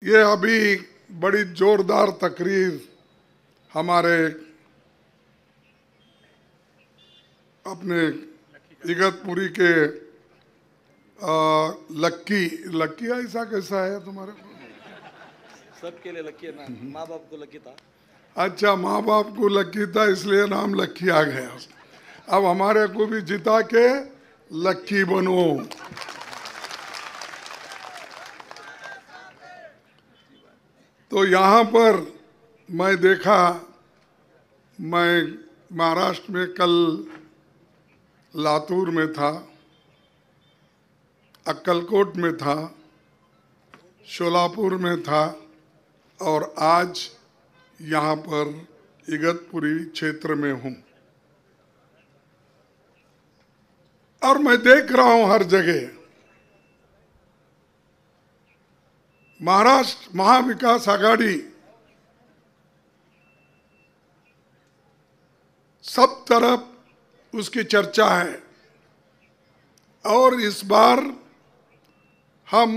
ये अभी बड़ी जोरदार तकरीर हमारे अपने इगतपुरी के लक्की लक्की ऐसा कैसा है तुम्हारे को? सबके लिए लकी है ना, माँ बाप को लकी था। अच्छा, माँ बाप को लक्की था इसलिए नाम लक्की आ गया। अब हमारे को भी जिता के लक्की बनो। तो यहाँ पर मैं देखा, मैं महाराष्ट्र में कल लातूर में था, अक्कलकोट में था, शोलापुर में था और आज यहाँ पर इगतपुरी क्षेत्र में हूँ। और मैं देख रहा हूँ हर जगह महाराष्ट्र महाविकास आघाड़ी सब तरफ उसकी चर्चा है और इस बार हम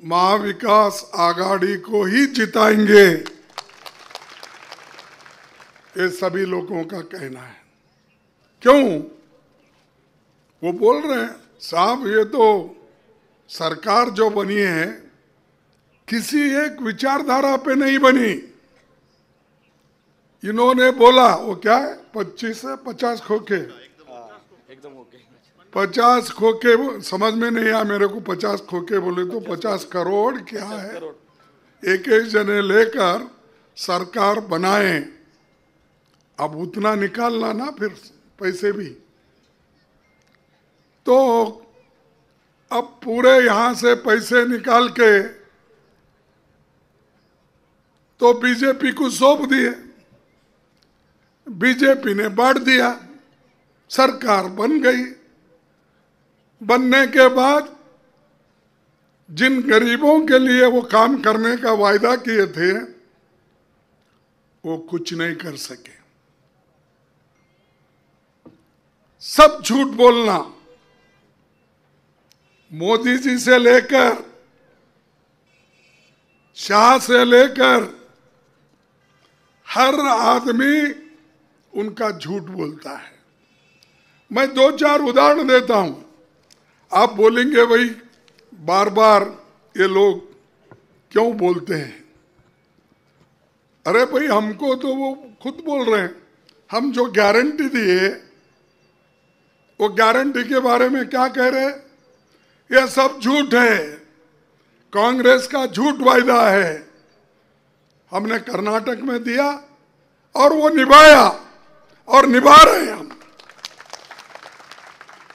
महाविकास आघाड़ी को ही जिताएंगे, ये सभी लोगों का कहना है। क्यों? वो बोल रहे हैं साहब ये तो सरकार जो बनी है किसी एक विचारधारा पे नहीं बनी। इन्होंने बोला वो क्या है 25 से 50 खोखे, एकदम ओके। 50 खोखे समझ में नहीं आया मेरे को। 50 खोखे बोले तो 50 करोड़ क्या है? एक एक जने लेकर सरकार बनाए। अब उतना निकालना ना फिर पैसे भी। तो अब पूरे यहां से पैसे निकाल के तो बीजेपी को सौंप दिए, बीजेपी ने बांट दिया, सरकार बन गई। बनने के बाद जिन गरीबों के लिए वो काम करने का वायदा किए थे वो कुछ नहीं कर सके। सब झूठ बोलना, मोदी जी से लेकर शाह से लेकर हर आदमी उनका झूठ बोलता है। मैं 2-4 उदाहरण देता हूं। आप बोलेंगे भाई बार बार ये लोग क्यों बोलते हैं? अरे भाई हमको तो वो खुद बोल रहे हैं। हम जो गारंटी दिए वो गारंटी के बारे में क्या कह रहे हैं? ये सब झूठ है, कांग्रेस का झूठ वायदा है। हमने कर्नाटक में दिया और वो निभाया और निभा रहे हैं हम।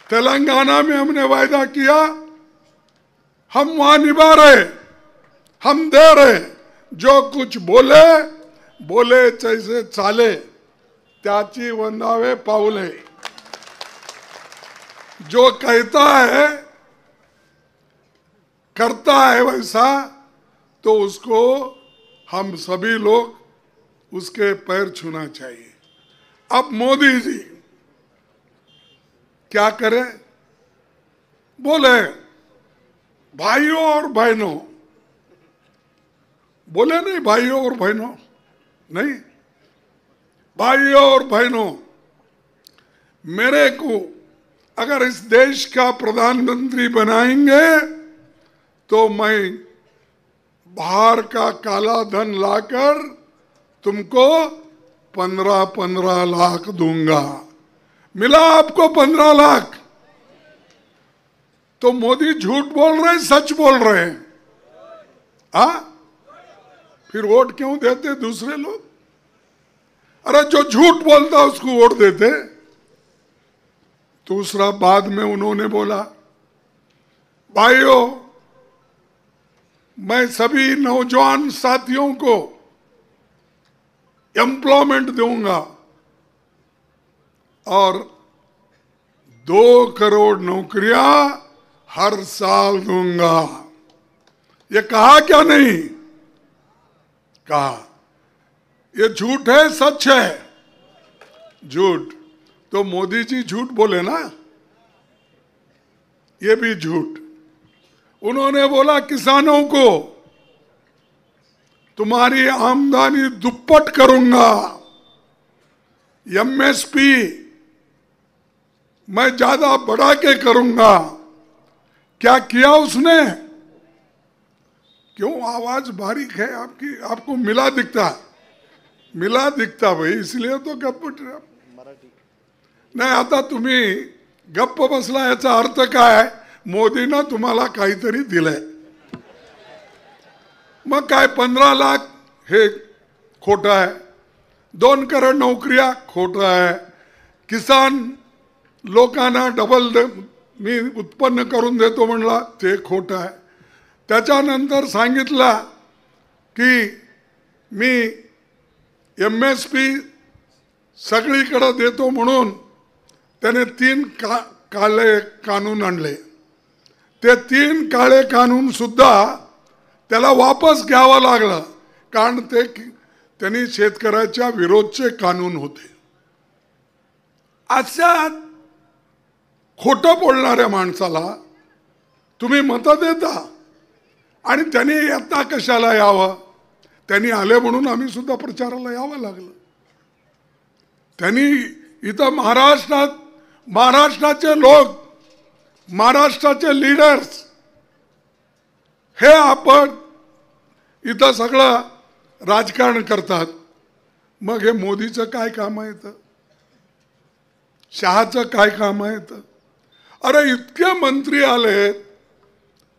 तेलंगाना में हमने वायदा किया, हम वहां निभा रहे, हम दे रहे। जो कुछ बोले बोले जैसे चाले त्याची वंदावे पाउले। जो कहता है करता है वैसा, तो उसको हम सभी लोग उसके पैर छूना चाहिए। अब मोदी जी क्या करें? बोले भाइयों और बहनों, बोले नहीं भाइयों और बहनों, नहीं भाइयों और बहनों, मेरे को अगर इस देश का प्रधानमंत्री बनाएंगे तो मैं बाहर का काला धन लाकर तुमको 15-15 लाख दूंगा। मिला आपको 15 लाख? तो मोदी झूठ बोल रहे हैं, सच बोल रहे हैं? फिर वोट क्यों देते दूसरे लोग? अरे जो झूठ बोलता उसको वोट देते। दूसरा बाद में उन्होंने बोला भाइयों मैं सभी नौजवान साथियों को एम्प्लॉयमेंट दूंगा और 2 करोड़ नौकरियां हर साल दूंगा। ये कहा क्या? नहीं कहा। ये झूठ है सच है? झूठ। तो मोदी जी झूठ बोले ना, ये भी झूठ। उन्होंने बोला किसानों को तुम्हारी आमदनी दुप्पट करूंगा, एमएसपी मैं ज्यादा बढ़ा के करूंगा। क्या किया उसने? क्यों आवाज बारीक है आपकी? आपको मिला दिखता? मिला दिखता भाई, इसलिए तो गप्प नाही। आता तुम्ही गप्प बसला याचा अर्थ काय? मोदीनं तुम्हाला काहीतरी दिलंय। मग काय 15 लाख हे खोटं आहे, 2 करोड नोकऱ्या खोटं आहे, किसान लोकांना डबल मी उत्पन्न करून देतो म्हणला ते खोटं आहे। त्याच्यानंतर सांगितलं की मी एमएसपी सगळीकडे देतो म्हणून त्याने 3 काळे कानून आणले। ते 3 काळे कानून सुद्धा त्याला वापस घ्यावं लागलं, कारण त्यांनी शेतकऱ्याच्या विरोधचे कानून होते। अशा खोटं बोलणाऱ्या माणसाला तुम्ही मतं देता आणि त्यांनी आता कशाला यावं? त्यांनी आले म्हणून आम्ही सुद्धा प्रचाराला यावं लागलं। त्यांनी इथं महाराष्ट्राचे लोक, महाराष्ट्राचे लीडर्स हे आपण इथं सगळं राजकारण करतात। मग हे मोदीचं काय काम आहे? शहाचं काय काम आहे? अरे इतके मंत्री आलेत,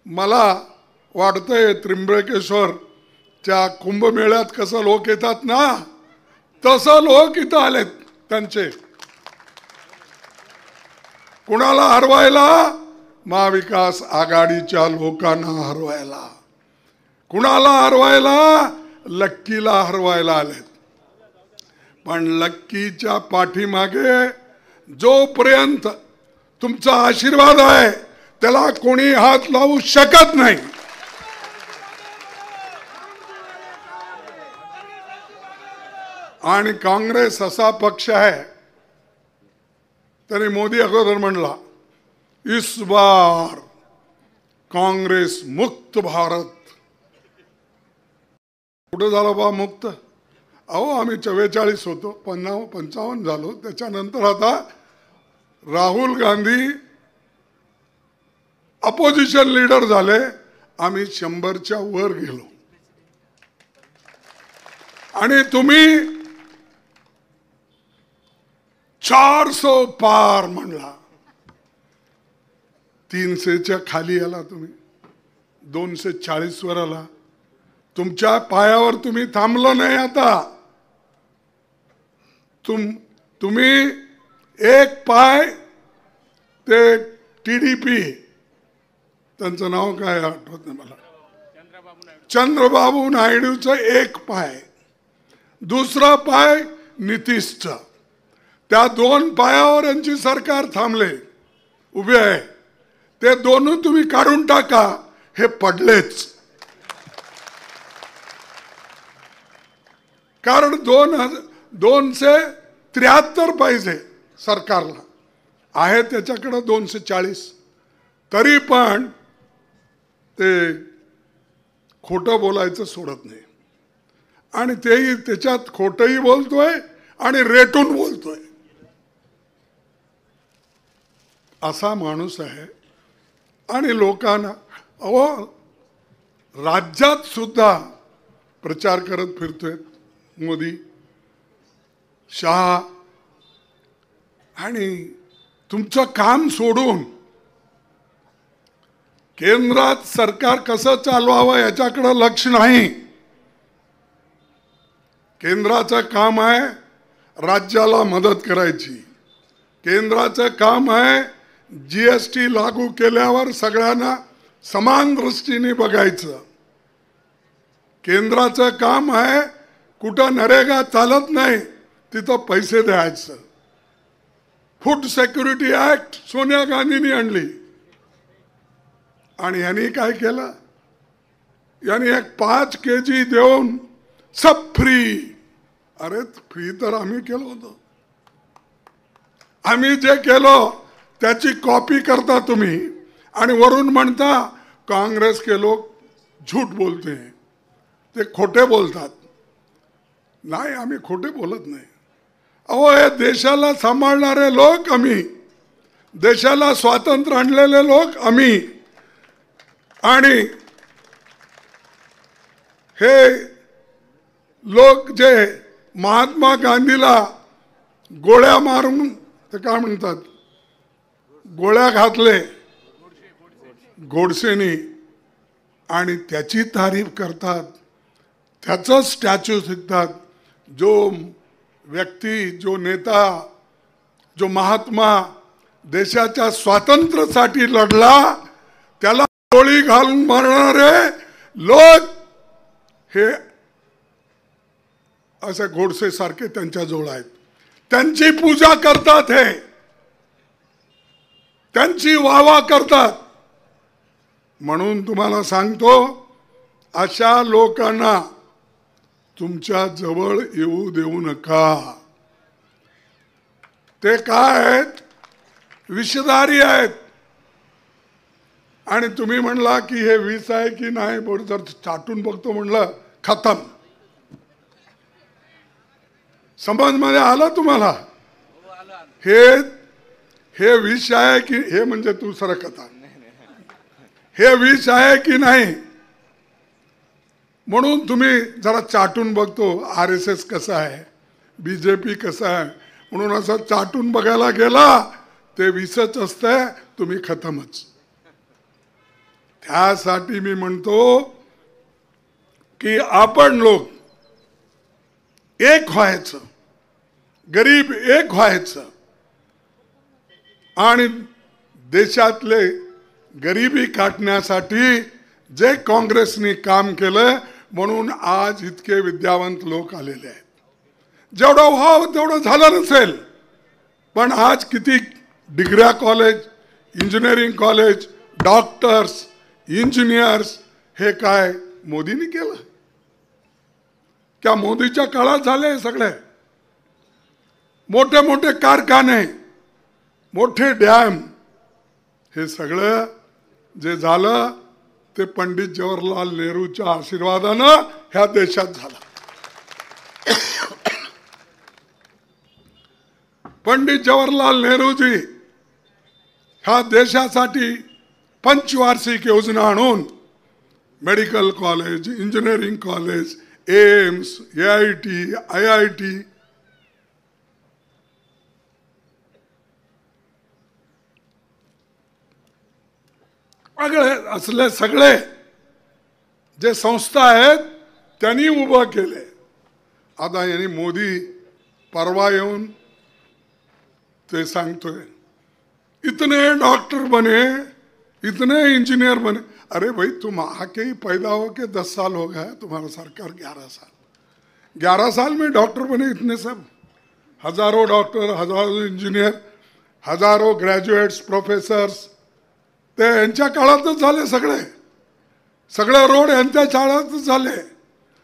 मला वाटतंय त्र्यंबकेश्वरच्या कुंभमेळ्यात कसं लोक येतात ना, तसं लोक इथं आलेत त्यांचे। कुणाला हरवायला? महाविकास आघाडीच्या लोकांना हरवायला। कुणाला हरवायला? लक्कीला हरवायला आलेत। पण लक्कीच्या पाठीमागे जोपर्यंत तुमचा आशीर्वाद आहे त्याला कोणी हात लावू शकत नाही। आणि काँग्रेस असा पक्ष आहे, तरी मोदी अगोदर म्हणला इस बार काँग्रेस मुक्त भारत। कुठं झाला बा मुक्त? अहो आम्ही 44 होतो, 55 झालो। त्याच्यानंतर आता राहुल गांधी अपोजिशन लीडर झाले, आम्ही 100च्या वर गेलो। आणि तुम्ही 400 पार म्हणला, 300च्या खाली आला, तुम्ही 240 वर आला। तुमच्या पायावर तुम्ही थांबलो नाही। आता तुम्ही एक पाय ते टीडीपी, त्यांचं नाव काय आठवत नाही मला, चंद्रबाबू नायडूचं एक पाय, दुसरा पाय नितीशचा, त्या 2 पायावर यांची सरकार थांबले उभे आहे। ते दोन्ही तुम्ही काढून टाका, हे पडलेच। कारण 273 पाहिजे सरकारला, आहे त्याच्याकडे 240, तरी पण ते खोटं बोलायचं सोडत नाही। आणि तेही त्याच्यात खोटंही बोलतोय आणि रेटून बोलतोय, असा माणूस आहे। आणि लोकांना अहो राज्यात सुद्धा प्रचार करत फिरतोय मोदी, शहा। आणि तुमचं काम सोडून केंद्रात सरकार कसं चालवावं याच्याकडे लक्ष नाही। केंद्राचं काम आहे राज्याला मदत करायची, केंद्राचं काम आहे जीएसटी लागू केल्यावर सगळ्यांना समान दृष्टीने बघायचं। केंद्राचं काम आहे कुठं नरेगा चालत नाही तिथं पैसे द्यायचं। फूड सिक्युरिटी ऍक्ट सोनिया गांधींनी आणली आणि यांनी काय केलं? यांनी एक 5 केजी देऊन सब फ्री। अरे फ्री तर आम्ही केलं होतं, आम्ही जे केलं त्याची कॉपी करता तुम्ही आणि वरून म्हणता काँग्रेस के लोग झूठ बोलते हैं। ते खोटे बोलतात. नाही, आम्ही खोटे बोलत नाही. अहो, हे देशाला सांभाळणारे लोक आम्ही, देशाला स्वातंत्र्य आणलेले लोक आम्ही. आणि हे लोक जे महात्मा गांधीला गोळ्या मारून, ते काय म्हणतात, गोळ्या घातले गोडसेनी, आणि त्याची तारीफ करतात, त्याचं स्टॅच्यू शिकतात. जो व्यक्ती, जो नेता, जो महात्मा देशाच्या स्वातंत्र्यासाठी लढला, त्याला गोळी घालून मारणारे लोक हे असे गोडसे सारखे त्यांच्या जवळ आहेत. त्यांची पूजा करतात, हे त्यांची वाहवा करतात. म्हणून तुम्हाला सांगतो, अशा लोकांना तुमच्या जवळ येऊ देऊ नका. ते काय आहेत? विषधारी आहेत. आणि तुम्ही म्हणला की हे विष आहे की नाही, जर चाटून बघतो म्हणलं, खतम. समज मध्ये आलं तुम्हाला? हे विष आहे की, हे म्हणजे तू सरकता, हे विष आहे की नाही म्हणून तुम्ही जरा चाटून बघतो. RSS कसं आहे, BJP कसं आहे म्हणून असं चाटून बघायला गेला, ते विषच असतंय, तुम्ही खतमच. त्यासाठी मी म्हणतो की आपण लोक एक व्हायचं, गरीब एक व्हायचं, आणि देशातले गरिबी काटण्यासाठी जे काँग्रेसने काम केलं, म्हणून आज इतके विद्यावंत लोक आलेले आहेत. जेवढं व्हावं तेवढं झालं नसेल, पण आज किती डिग्र्या college, engineering college, doctors, engineers, हे काय मोदींनी केलं? क्या मोदीच्या काळात झाले? सगळे मोठे मोठे कारखाने, मोठे डॅम, हे सगळं जे झालं ते पंडित जवाहरलाल नेहरूच्या आशीर्वादानं ह्या देशात झालं. पंडित जवाहरलाल नेहरूजी ह्या देशासाठी पंचवार्षिक योजना आणून medical college, engineering college, AIIMS, AIT, IIT, असले सगळे जे संस्था आहेत त्यांनी उभं केले. आता यांनी मोदी परवा येऊन ते सांगतोय, इतने डॉक्टर बने, इतने इंजीनियर बने. अरे भाई, तुम आके ही पैदा हो के 10 साल हो गए, तुम्हारा सरकार 11 साल, 11 साल में डॉक्टर बने इतने सब, हजारों डॉक्टर, हजारों इंजीनियर, हजारों ग्रॅज्युएट्स, प्रोफेसर्स, ते यांच्या काळातच झाले. सगळे सगळे रोड यांच्या काळातच झाले,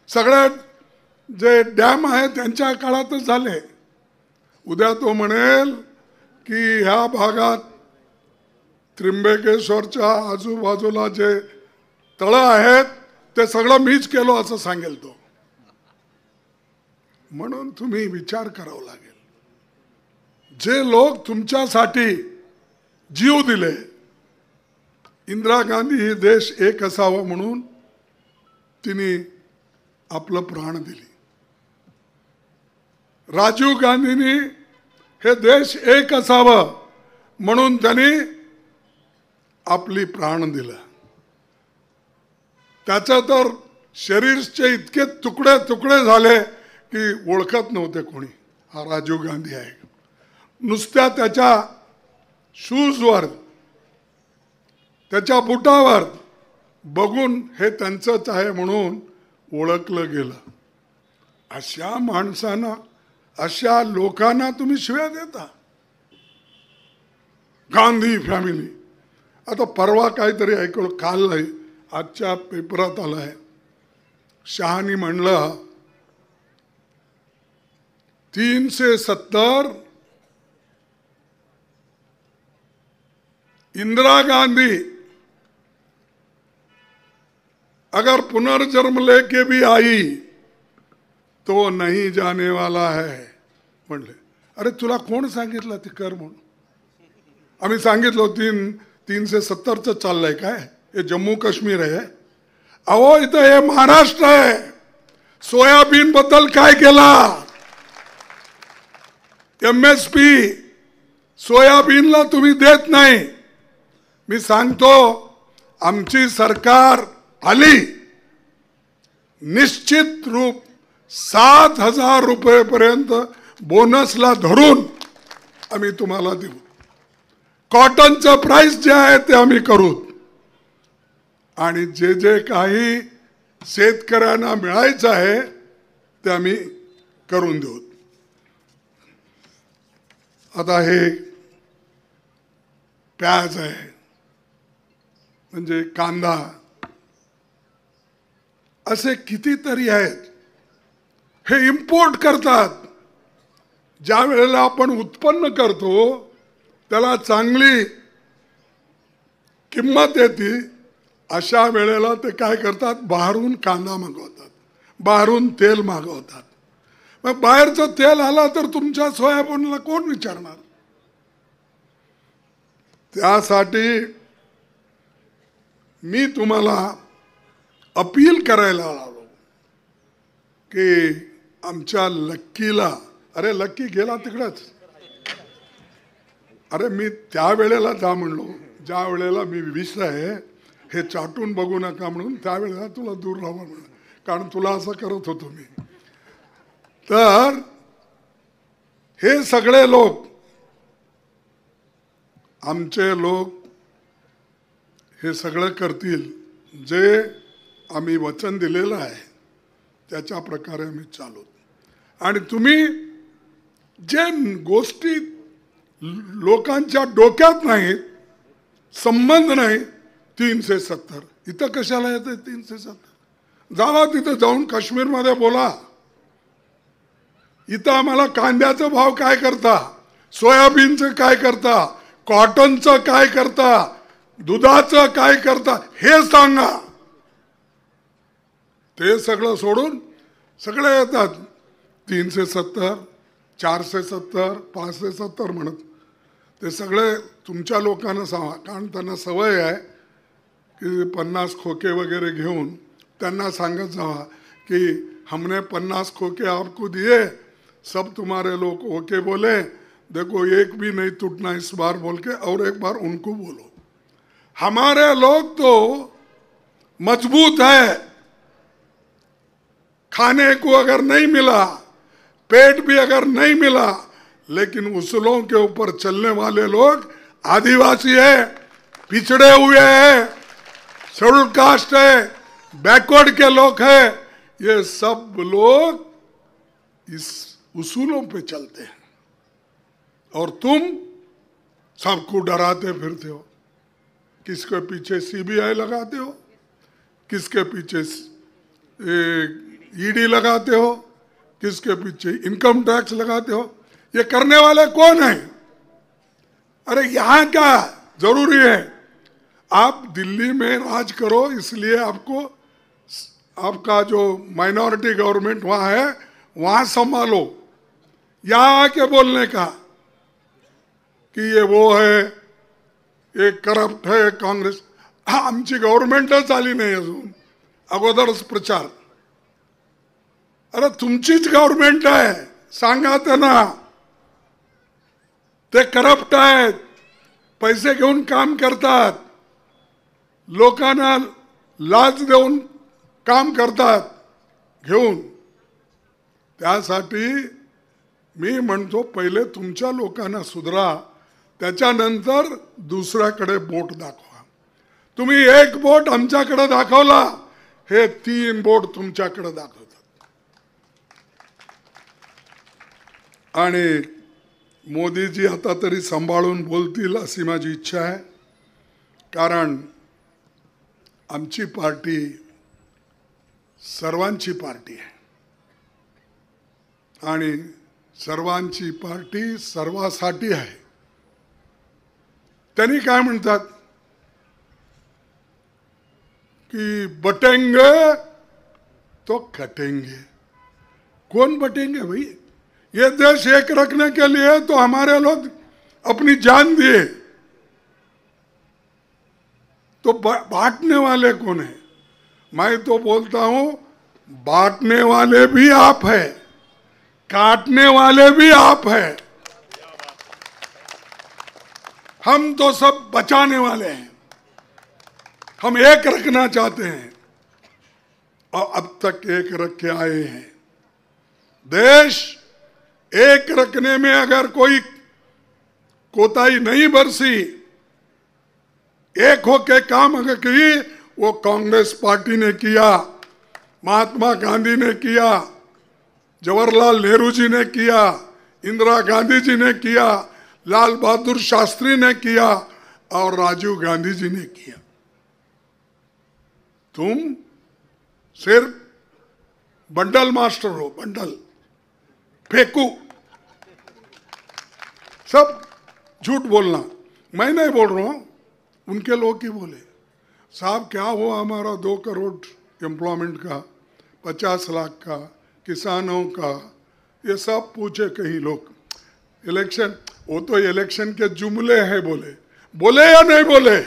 सगळे जे डॅम आहेत त्यांच्या काळातच झाले. उद्या तो म्हणेल की ह्या भागात त्र्यंबकेश्वरच्या आजूबाजूला जे तळं आहेत ते सगळं मीच केलो असं सांगेल तो. म्हणून तुम्ही विचार करावा लागेल. जे लोक तुमच्यासाठी जीव दिले, इंदिरा गांधी ही देश एक असावा म्हणून तिने आपलं प्राण दिली. राजीव गांधींनी हे देश एक असावं म्हणून त्यांनी आपली प्राण दिलं. त्याचं तर शरीरचे इतके तुकडे तुकडे झाले की ओळखत नव्हते कोणी हा राजीव गांधी आहे. नुसत्या त्याच्या शूजवर, त्याच्या बुटावर बघून हे त्यांचंच आहे म्हणून ओळखलं गेलं. अशा माणसांना, अशा लोकांना तुम्ही शिव्या देता. गांधी फॅमिली. आता परवा काहीतरी ऐकलं, काल नाही, आजच्या पेपरात आलं आहे, शहानी म्हणलं 370 इंदिरा गांधी अगर पुनर्जन्म लेके भी आई तो नहीं जाने वाला है म्हणले. अरे तुला कोण सांगितलं ते कर म्हणून? आम्ही सांगितलं 370चं चाललंय काय? हे जम्मू काश्मीर आहे? अहो इथं हे महाराष्ट्र आहे. सोयाबीन बद्दल काय केला? MSP सोयाबीनला तुम्ही देत नाही. मी सांगतो आमची सरकार आली निश्चित रूप 7,000 रुपयेपर्यंत बोनसला धरून आम्ही तुम्हाला देऊ. कॉटनचं प्राइस जे आहे ते आम्ही करू आणि जे जे काही शेतकऱ्यांना मिळायचं आहे ते आम्ही करून देऊ. आता हे प्याज आहे म्हणजे कांदा असे कितीतरी आहेत हे इम्पोर्ट करतात. ज्या वेळेला आपण उत्पन्न करतो त्याला चांगली किंमत येते अशा वेळेला ते काय करतात? बाहेरून कांदा मागवतात, बाहेरून तेल मागवतात. मग बाहेरचं तेल आला तर तुमच्या सोयाबीनला कोण विचारणार? त्यासाठी मी तुम्हाला अपील करायला आलो की आमच्या लक्कीला, अरे लक्की गेला तिकडच, अरे मी त्या वेळेला जा म्हणलो, ज्या वेळेला मी विसराय हे चाटून बघू नका म्हणून त्यावेळेला तुला दूर राहा म्हणून, कारण तुला असं करत होतो मी. तर हे सगळे लोक, आमचे लोक हे सगळं करतील जे आम्ही वचन दिलेलं आहे त्याच्या प्रकारे आम्ही चालू. आणि तुम्ही जे गोष्टी लोकांच्या डोक्यात नाहीत, संबंध नाही, 370 इथं कशाला येते? 370 जावा तिथं जाऊन काश्मीरमध्ये बोला. इथं आम्हाला कांद्याचा भाव काय करता, सोयाबीनचं काय करता, कॉटनचं काय करता, दुधाचं काय करता हे सांगा. ते सगळं सोडून सगळे येतात 370, 470, 570 म्हणत. ते सगळे तुमच्या लोकांना सांगा, कारण त्यांना सवय आहे की 50 खोके वगैरे घेऊन त्यांना सांगत जावा की हमने 50 खोके आपको दिए, सब तुम्हारे लोग ओके बोले, देखो एक भी नहीं टूटना इस बार बोल के और एक बार उनको बोलो. हमारे लोग तो मजबूत है, खाने को अगर नहीं मिला, पेट भी अगर नहीं मिला, लेकिन उसूलों के ऊपर चलने वाले लोग आदिवासी है, पिछड़े हुए हैं, शेड्यूल कास्ट है, बैकवर्ड के लोग हैं. ये सब लोग इस उसूलों पे चलते हैं और तुम सबको डराते फिरते हो. किसके पीछे CBI लगाते हो, किसके पीछे ED लगाते हो, किसके पीछे इनकम टैक्स लगाते हो. ये करने वाले कौन है? अरे यहाँ क्या जरूरी है? आप दिल्ली में राज करो, इसलिए आपको आपका जो माइनॉरिटी गवर्नमेंट वहाँ है वहाँ संभालो. यहाँ आके बोलने का कि ये वो है, ये करप्ट है काँग्रेस. आमची गव्हर्नमेंटच आली नाही अजून, अगोदरच प्रचार. अरे तुमचीच गव्हर्नमेंट आहे, सांगा त्यांना. ते करप्ट आहेत, पैसे घेऊन काम करतात, लोकांना लाच देऊन काम करतात घेऊन. त्यासाठी मी म्हणतो पहिले तुमच्या लोकांना सुधरा, त्याच्यानंतर दुसऱ्याकडे बोट दाखवा. तुम्ही एक बोट आमच्याकडे दाखवला, हे 3 बोट तुमच्याकडे दाखवतात. आणि मोदीजी आता तरी सांभाळून बोलतील अशी माझी इच्छा आहे, कारण आमची पार्टी सर्वांची पार्टी आहे आणि सर्वांची पार्टी सर्वासाठी आहे. त्यांनी काय म्हणतात, कि बटेंगे तो कटेंगे। कौन बटेंगे भाई? ये देश एक रखने के लिए तो हमारे लोग अपनी जान दिए, तो बांटने वाले कौन है? मैं तो बोलता हूं बांटने वाले भी आप है, काटने वाले भी आप है। हम तो सब बचाने वाले हैं, हम एक रखना चाहते हैं और अब तक एक रख के आए हैं। देश एक रखने में अगर कोई कोताही नहीं बरसी, एक होके काम अगर की, वो कांग्रेस पार्टी ने किया, महात्मा गांधी ने किया, जवाहरलाल नेहरू जी ने किया, इंदिरा गांधी जी ने किया, लाल बहादुर शास्त्री ने किया और राजीव गांधी जी ने किया। तुम सिर्फ बंडल मास्टर हो, बंडल फेंकू, सब झूठ बोलना। मैं नहीं बोल रहा हूं, उनके लोग ही बोले। साहब क्या हुआ हमारा 2 करोड़ एम्प्लॉयमेंट का, 50 लाख का, किसानों का, ये सब पूछे कहीं लोग। इलेक्शन, वो तो इलेक्शन के जुमले हैं, बोले बोले या नहीं बोले?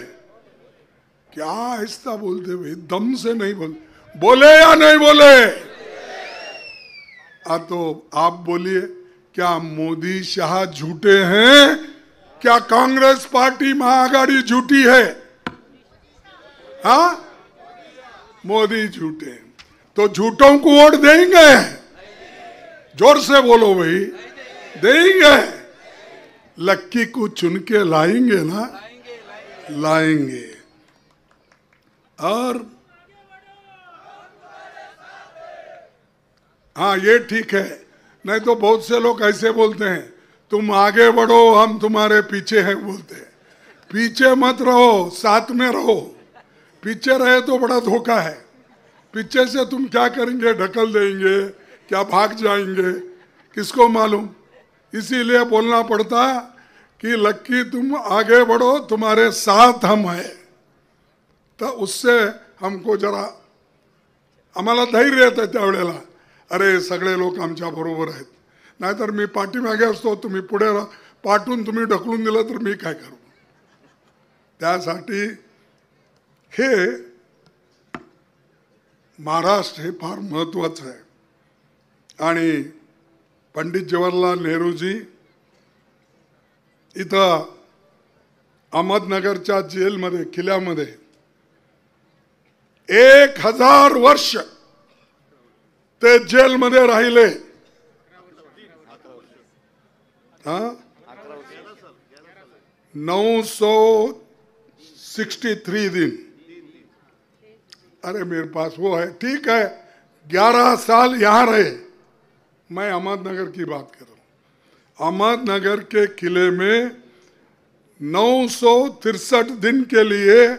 क्या आहिस्ता बोलते भाई, दम से नहीं बोलते, बोले या नहीं बोले? तो आप बोलिए, क्या मोदी शाह झूठे हैं? क्या कांग्रेस पार्टी महाआघाड़ी झूठी है? हाँ, मोदी झूठे, तो झूठों को वोट देंगे? जोर से बोलो भाई, देंगे? लक्की को चुन के लाएंगे ना, लाएंगे। और हाँ, ये ठीक है। नहीं तो बहुत से लोग ऐसे बोलते हैं, तुम आगे बढ़ो हम तुम्हारे पीछे हैं, बोलते हैं। पीछे मत रहो, साथ में रहो। पीछे रहे तो बड़ा धोखा है। पीछे से तुम क्या करेंगे, ढकल देंगे, क्या भाग जाएंगे, किसको मालूम। इसीलिए बोलना पड़ता कि लक्की तुम आगे बढ़ो, तुम्हारे साथ हम हैं। तो उससे हमको जरा आम्हाला धैर्य येतं त्यावेळेला, अरे सगळे लोक आमच्या बरोबर आहेत। नाहीतर मी पाठीमागे असतो, तुम्ही पुढे पाठवून तुम्ही ढकलून दिलं तर मी काय करू? त्यासाठी हे महाराष्ट्र हे फार महत्वाचं आहे। आणि पंडित जवाहरलाल नेहरूजी इथं अहमदनगरच्या जेलमध्ये, किल्ल्यामध्ये 1000 वर्ष ते जेलमध्ये राहिले। हाँ, 963 दिन। अरे मेरे पास वो है, ठीक है, 11 साल यहाँ रहे। मैं अहमदनगर की बात कर रहा हूँ। अहमदनगर के किले में 963 दिन के लिए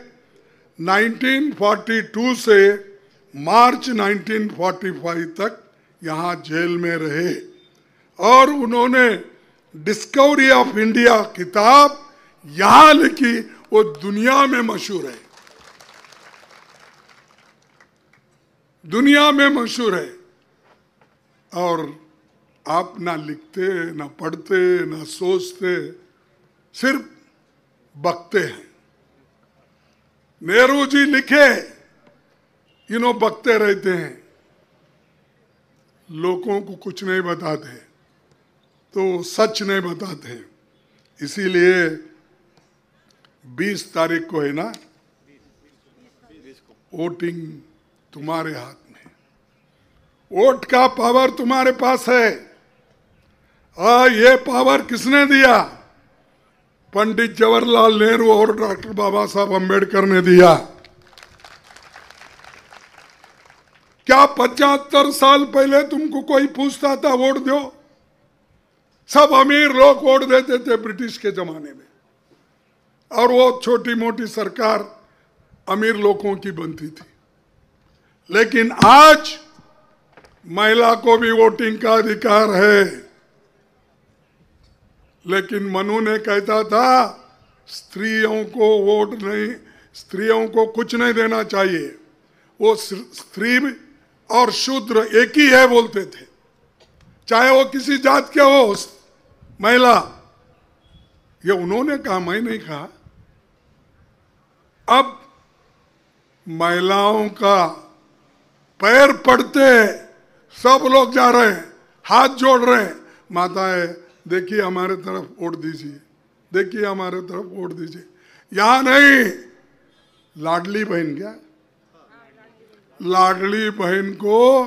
1942 से मार्च 1945 तक यहाँ जेल में रहे। और उन्होंने डिस्कवरी ऑफ इंडिया किताब यहाँ लिखी, वो दुनिया में मशहूर है, दुनिया में मशहूर है। और आप ना लिखते, ना पढ़ते, ना सोचते, सिर्फ बकते हैं। नेहरू जी लिखे, इन्हों बकते रहते हैं, लोगों को कुछ नहीं बताते, तो सच नहीं बताते। इसीलिए 20 तारीख को है ना, वोटिंग तुम्हारे हाथ में, वोट का पावर तुम्हारे पास है। ये पावर किसने दिया? पंडित जवाहरलाल नेहरू और डॉक्टर बाबा साहब अम्बेडकर ने दिया। क्या 75 साल पहले तुमको कोई पूछता था वोट दो? सब अमीर लोग वोट देते थे ब्रिटिश के जमाने में, और वो छोटी मोटी सरकार अमीर लोगों की बनती थी। लेकिन आज महिला को भी वोटिंग का अधिकार है। लेकिन मनु ने कहता था स्त्रियों को वोट नहीं, स्त्रियों को कुछ नहीं देना चाहिए। वो स्त्री और शूद्र एक ही है बोलते थे, चाहे वो किसी जात के हो महिला। ये उन्होंने कहा, मैं नहीं कहा। अब महिलाओं का पैर पड़ते सब लोग जा रहे हैं, हाथ जोड़ रहे हैं, माताएं देखिए हमारे तरफ वोट दीजिए, देखिए हमारे तरफ वोट दीजिए। यहां नहीं, लाडली बहन, क्या लाडली बहन को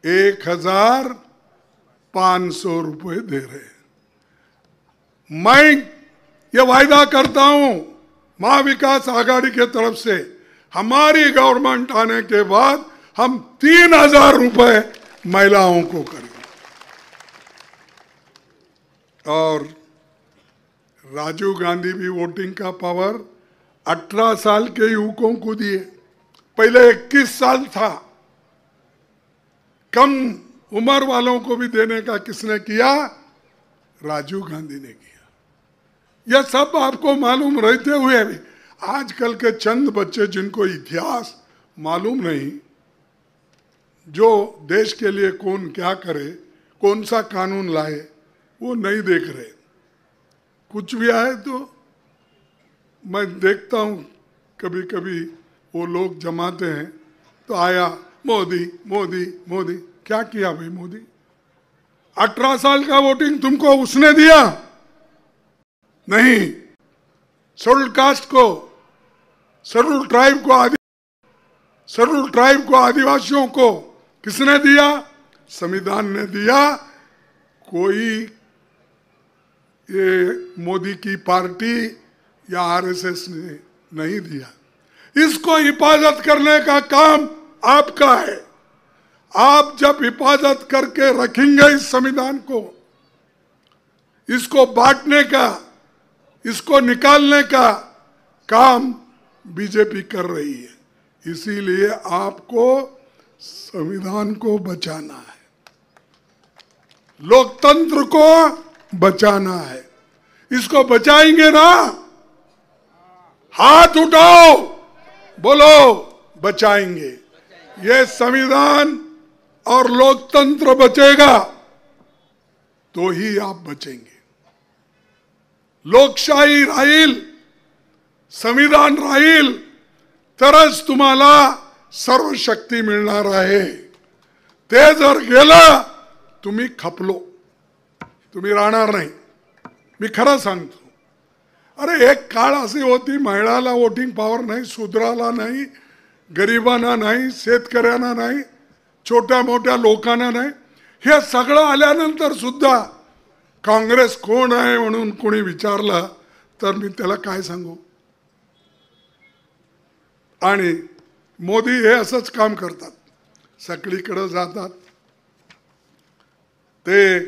1,500 रुपए दे रहे हैं। मैं ये वायदा करता हूं महाविकास आघाड़ी के तरफ से, हमारी गवर्नमेंट आने के बाद हम 3,000 रुपए महिलाओं को करेंगे। और राजीव गांधी भी वोटिंग का पावर 18 साल के युवकों को दिए। पहले 21 साल था, कम उम्र वालों को भी देने का किसने किया? राजीव गांधी ने किया। यह सब आपको मालूम रहते हुए भी आजकल के चंद बच्चे जिनको इतिहास मालूम नहीं, जो देश के लिए कौन क्या करे, कौन सा कानून लाए, वो नहीं देख रहे। कुछ भी आए तो मैं देखता हूँ, कभी कभी वो लोग जमाते हैं तो आया मोदी मोदी मोदी। क्या किया भाई मोदी? 18 साल का वोटिंग तुमको उसने दिया? नहीं। शेड्यूल कास्ट को, शेड्यूल ट्राइब को, आदिवासियों को किसने दिया? संविधान ने दिया। कोई ये मोदी की पार्टी या आरएसएस ने नहीं दिया। इसको हिफाजत करने का काम आपका है। आप जब हिफाजत करके रखेंगे इस संविधान को, इसको बांटने का, इसको निकालने का काम बीजेपी कर रही है। इसीलिए आपको संविधान को बचाना है, लोकतंत्र को बचाना है। इसको बचाएंगे ना? हाथ उठाओ, बोलो बचाएंगे। ये संविधान और लोकतंत्र बचेगा तो ही आप बचेंगे। लोकशाही राहील, संविधान राहील, तरच तुम्हाला सर्व शक्ती मिळणार आहे। ते जर गेलं तुम्ही खपलो, तुम्ही राहणार नाही। मी खरं सांगतो। अरे एक काळ अशी होती, महिलाला वोटिंग पॉवर नाही, शूद्राला नाही, गरिबांना नाही, शेतकऱ्यांना नाही, छोट्या मोठ्या लोकांना नाही। हे सगळं आल्यानंतर सुद्धा काँग्रेस कोण आहे म्हणून कोणी विचारलं तर मी त्याला काय सांगू? आणि मोदी हे असंच काम करतात, सगळीकडे जातात, ते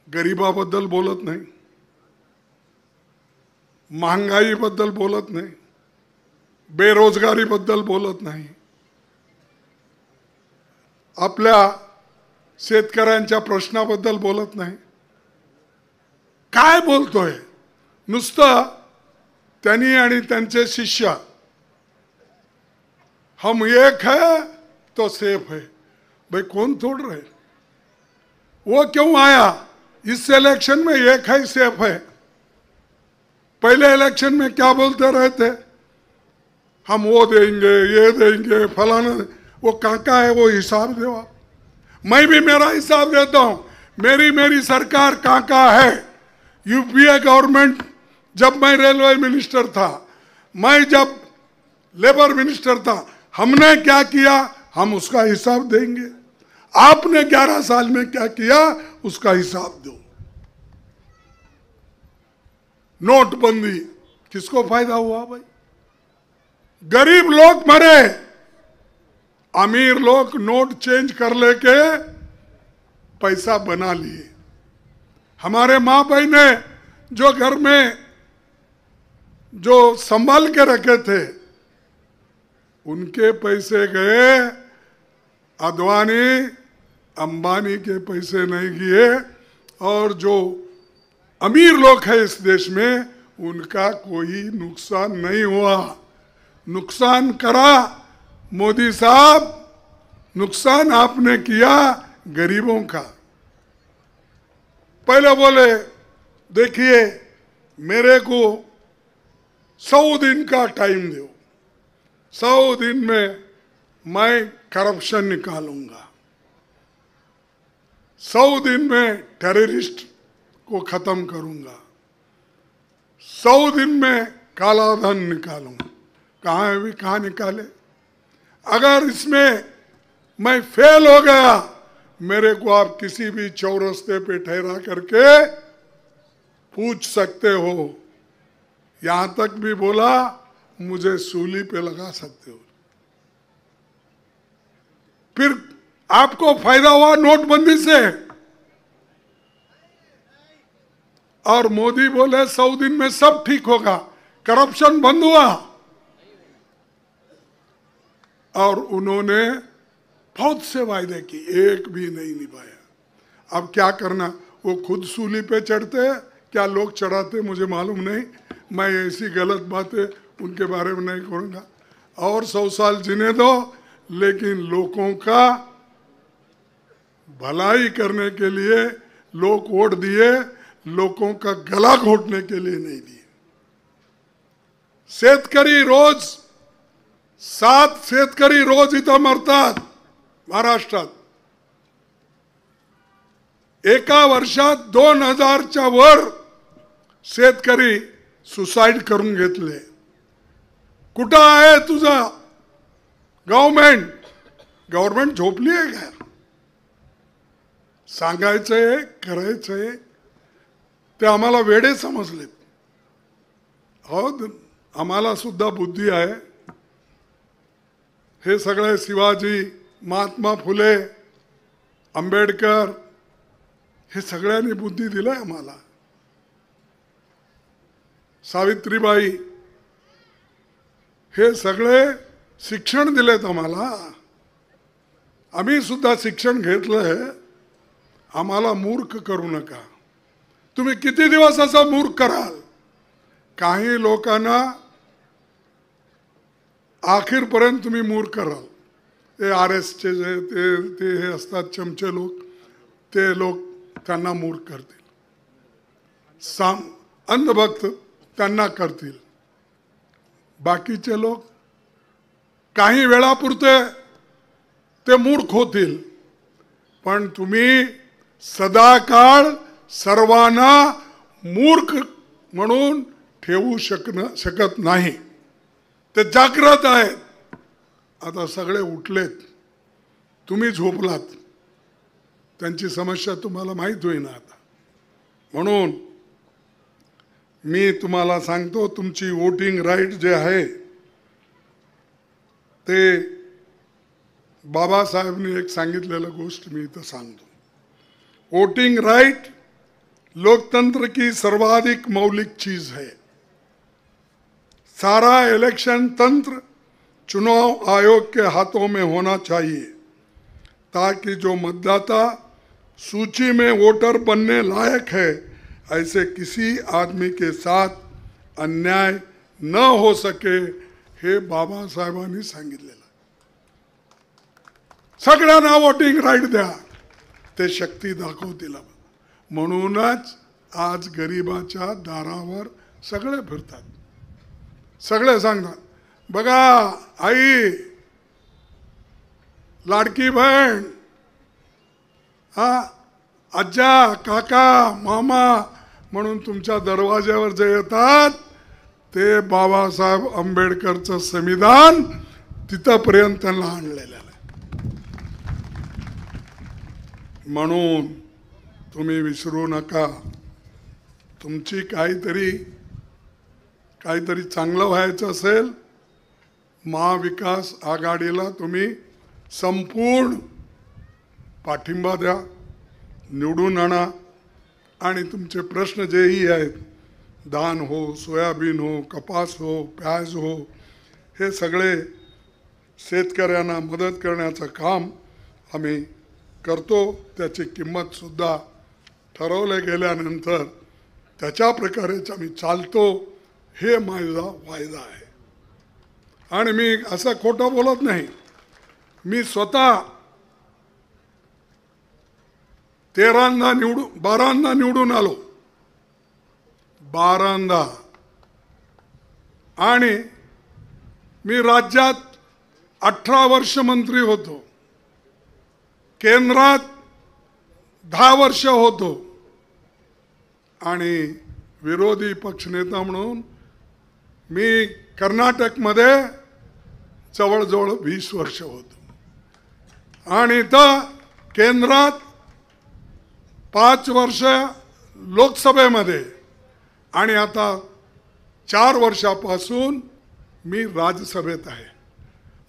गरिबाबद्दल बोलत नाही, महागाईबद्दल बोलत नाही, बेरोजगारीबद्दल बोलत नाही, आपल्या शेतकऱ्यांच्या प्रश्नाबद्दल बोलत नाही। काय बोलतोय? नुसतं त्यांनी आणि त्यांचे शिष्य हम एक है तो सेफ है। भाई कौन तोड़ रहे? वो क्यों आया? इस इलेक्शन में एक है सेफ है। पहले इलेक्शन में क्या बोलते रहते? हम वो देंगे, ये देंगे, फलाना। वो काका है, वो हिसाब दो आप। मैं भी मेरा हिसाब देता हूं। मेरी सरकार काका है। यूपीए गवर्नमेंट, जब मैं रेलवे मिनिस्टर था, मैं जब लेबर मिनिस्टर था, हमने क्या किया हम उसका हिसाब देंगे। आपने 11 साल में क्या किया उसका हिसाब दो। नोटबंदी किसको फायदा हुआ भाई? गरीब लोग मरे, अमीर लोग नोट चेंज कर लेके पैसा बना लिए। हमारे माँ बहने जो घर में जो संभाल के रखे थे, उनके पैसे गए, अद्वानी अंबानी के पैसे नहीं गए। और जो अमीर लोग हैं इस देश में, उनका कोई नुकसान नहीं हुआ। नुकसान करा मोदी साहब, नुकसान आपने किया गरीबों का। पहले बोले देखिए मेरे को 100 दिन का टाइम दो, 100 दिन में मैं करप्शन निकालूंगा, 100 दिन में टेररिस्ट को खत्म करूंगा, 100 दिन में काला धन निकालूंगा। कहाँ है, भी कहाँ निकाले? अगर इसमें मैं फेल हो गया, मेरे को आप किसी भी चौरस्ते पे ठहरा करके पूछ सकते हो। यहां तक भी बोला मुझे सूली पे लगा सकते हो। फिर आपको फायदा हुआ नोटबंदी से, और मोदी बोले 100 दिन में सब ठीक होगा, करप्शन बंद हुआ। और उन्होंने बहुत से वायदे की, एक भी नहीं निभाया। अब क्या करना? वो खुद सूली पे चढ़ते, क्या लोग चढ़ाते मुझे मालूम नहीं। मैं ऐसी गलत बातें उनके बारे में नहीं करूँगा। और 100 साल जीने दो, लेकिन लोगों का भलाई करने के लिए लोग वोट दिए, लोगों का गला घोटने के लिए नहीं दिए। शेतकरी रोज 7 शेतकरी रोज इथं मरतात महाराष्ट्रात। एका वर्षात 2000च्या वर शेतकरी सुसाईड करून घेतले। कुठं आहे तुझा गव्हर्नमेंट? गव्हर्नमेंट झोपली आहे का? सांगायचंय, करायचंय, ते आम्हाला वेडे समजलेत। हो, आम्हाला सुद्धा बुद्धी आहे। हे सगळे शिवाजी, महात्मा फुले, आंबेडकर, हे सगळ्यांनी बुद्धी दिलाय आम्हाला। सावित्रीबाई, हे सगळे शिक्षण दिलेत आम्हाला। आम्ही सुद्धा शिक्षण घेतलंय। आम्हाला मूर्ख करू नका। तुम्ही किती दिवस असा मूर्ख कराल? काही लोकांना आखिरपर्यंत तुम्ही मूर्ख कराल। ते RSचे जे ते हे असतात चमचे लोक, ते लोक त्यांना मूर्ख करतील। अंधभक्त त्यांना करतील। बाकीचे लोक काही वेळापुरते ते मूर्ख होतील, पण तुम्ही सदाकाळ सर्वांना मूर्ख म्हणून ठेवू शकत नाही। ते जागृत आहेत। आता सगळे उठलेत, तुम्ही झोपलात। त्यांची समस्या तुम्हाला माहित होईना आता। म्हणून मी तुम्हाला सांगतो, तुमची वोटिंग राईट जे आहे ते बाबासाहेबांनी एक सांगितलेलं गोष्ट मी इथं सांगतो। वोटिंग राइट लोकतंत्र की सर्वाधिक मौलिक चीज है। सारा इलेक्शन तंत्र चुनाव आयोग के हाथों में होना चाहिए, ताकि जो मतदाता सूची में वोटर बनने लायक है, ऐसे किसी आदमी के साथ अन्याय न हो सके, हे बाबासाहेबांनी सांगितलेलं। सगळ्यांना वोटिंग राईट द्या, ते शक्ती दाखवतील। म्हणूनच आज गरिबाच्या दारावर सगळे फिरतात, सगळे सांगतात, बघा आई, लाडकी बहीण, आज्जा, काका, मामा म्हणून तुमच्या दरवाज्यावर जे येतात, ते बाबासाहेब आंबेडकरचं संविधान तिथपर्यंत त्यांना आणलेलं आहे। म्हणून तुम्ही विसरू नका, तुमची काहीतरी चांगलं व्हायचं असेल, महाविकास आघाडीला तुम्ही संपूर्ण पाठिंबा द्या, निवडून आणा। आणि तुमचे प्रश्न जेही आहेत, धान हो, सोयाबीन हो, कपास हो, प्याज हो, हे सगळे शेतकऱ्यांना मदत करण्याचं काम आम्ही करतो। त्याची किंमत सुद्धा ठरवले गेल्यानंतर त्याच्या प्रकारेच आम्ही चालतो, हे माझा वायदा आहे। आणि मी असं खोटं बोलत नाही. मी स्वतः 12दा निवडून आलो, 12दा. आणि मी राज्यात 18 वर्ष मंत्री होतो, केंद्रात 10 वर्ष होतो आणि विरोधी पक्षनेता म्हणून मी कर्नाटकमध्ये जवळजवळ 20 वर्ष होतो आणि इथं केंद्रात 5 वर्ष लोकसभेमध्ये आणि आता 4 वर्षापासून मी राज्यसभेत आहे.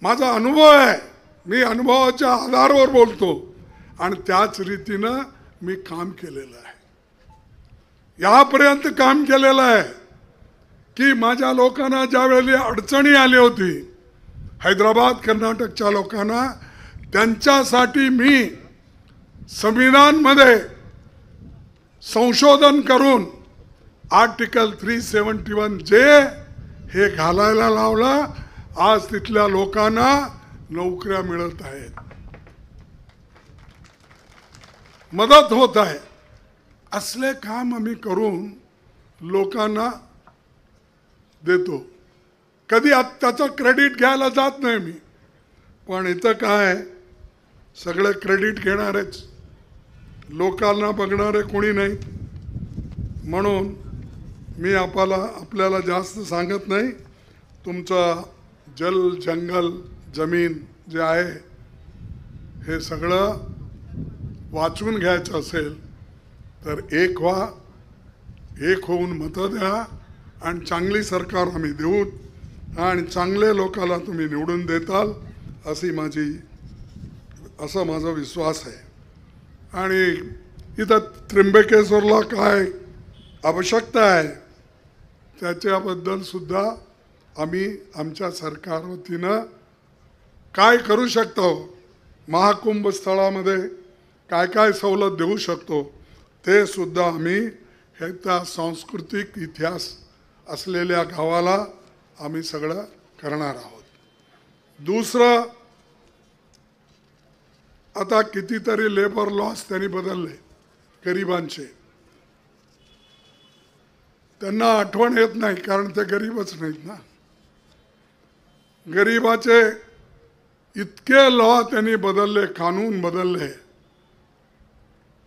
माझा अनुभव आहे, मी अनुभवाच्या आधारावर बोलतो आणि त्याच रीतीनं मी काम केलेलं आहे. यापर्यंत काम केलेलं आहे की माझ्या लोकांना ज्यावेळी अडचणी आली होती, हैदराबाद कर्नाटकच्या लोकांना, त्यांच्यासाठी मी संविधानमध्ये संशोधन करून आर्टिकल 371J हे घालायला लावलं. आज तिथल्या लोकांना नोकऱ्या मिळत आहेत, मदत होत आहे. असले काम आम्ही करून लोकांना देतो. कधी त्याचं क्रेडिट घ्यायला जात नाही मी, पण इथं काय सगळे क्रेडिट घेणारेच, लोकांना बघणारे कोणी नाही. म्हणून मी आपल्याला जास्त सांगत नाही. तुमचं जल जंगल जमीन जे आहे हे सगळं वाचून घ्यायचं असेल तर एक व्हा, एक होऊन मतं द्या आणि चांगली सरकार आम्ही देऊ आणि चांगले लोकांना तुम्ही निवडून देताल असा माझा विश्वास आहे. आणि इथं त्र्यंबकेश्वरला काय आवश्यकता आहे त्याच्याबद्दल सुद्धा आम्ही आमच्या सरकार वतीनं काय करू शकतो, महाकुंभ स्थळामध्ये काय काय सवलत देऊ शकतो ते सुद्धा आम्ही हे त्या सांस्कृतिक इतिहास असलेल्या गावाला आम्ही सगळं करणार आहोत. दुसरं, आता कितीतरी लेबर लॉस त्यांनी बदलले गरिबांचे. त्यांना आठवण येत नाही कारण ते गरीबच नाहीत ना. गरिबाचे इतके लॉ त्यांनी बदलले, कानून बदलले,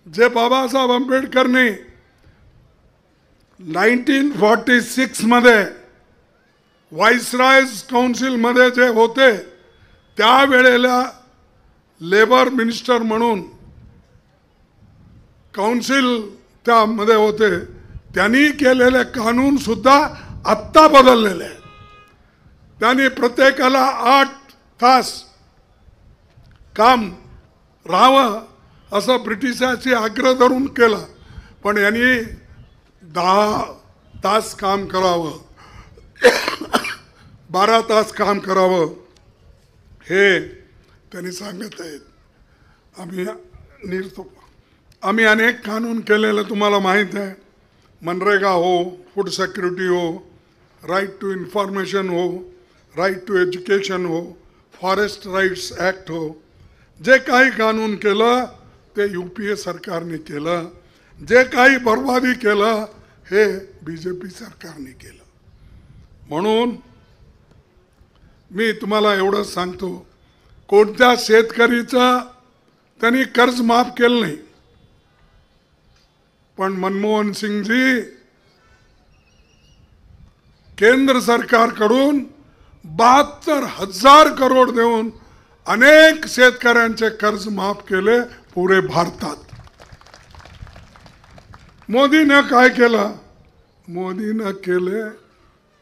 जे बाबासाहेब आंबेडकरनी 1946 मध्ये व्हाईसरॉयज काउन्सिलमध्ये जे होते त्यावेळेला लेबर मिनिस्टर म्हणून काउन्सिल त्यामध्ये होते, त्यांनी केलेले कानून सुद्धा आत्ता बदललेले आहेत. त्यांनी प्रत्येकाला 8 तास काम राहावं असं ब्रिटिशांची आग्रह धरून केलं, पण यांनी 10 तास काम करावं, 12 तास काम करावं हे त्यांनी सांगत आहेत. आम्ही अनेक कानून केलेलं तुम्हाला माहीत आहे. मनरेगा हो, फूड सिक्युरिटी हो, राईट टू इन्फॉर्मेशन हो, राईट टू एज्युकेशन हो, फॉरेस्ट राईट्स ॲक्ट हो, जे काही कानून केलं ते UPA सरकारने केलं. जे काही बर्बादी केलं हे BJP सरकारने केलं. म्हणून मी तुम्हाला एवढंच सांगतो, कोणत्या शेतकरीचं त्यांनी कर्ज माफ केलं नाही, पण मनमोहन सिंगजी केंद्र सरकारकडून 72,000 करोड देऊन अनेक शेतकऱ्यांचे कर्ज माफ केले पुरे भारतात. मोदीने काय केलं? मोदीने केले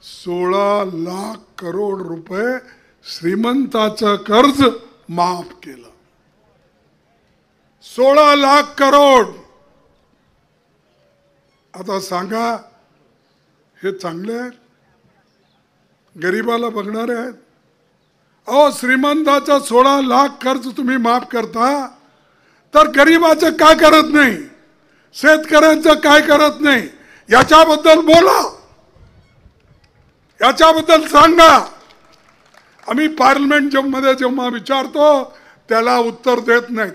16 लाख करोड रुपये श्रीमंताचं कर्ज माफ केलं. 16 लाख करोड. आता सांगा, हे चांगले आहेत? गरीबाला बघणारे आहेत? अहो, श्रीमंताचं 16 लाख कर्ज तुम्ही माफ करता, तर गरीबाचं काय करत नाही, शेतकऱ्यांचं काय करत नाही, याच्याबद्दल बोला, याच्याबद्दल सांगा. आम्ही पार्लमेंट मध्ये जेव्हा विचारतो त्याला उत्तर देत नाहीत.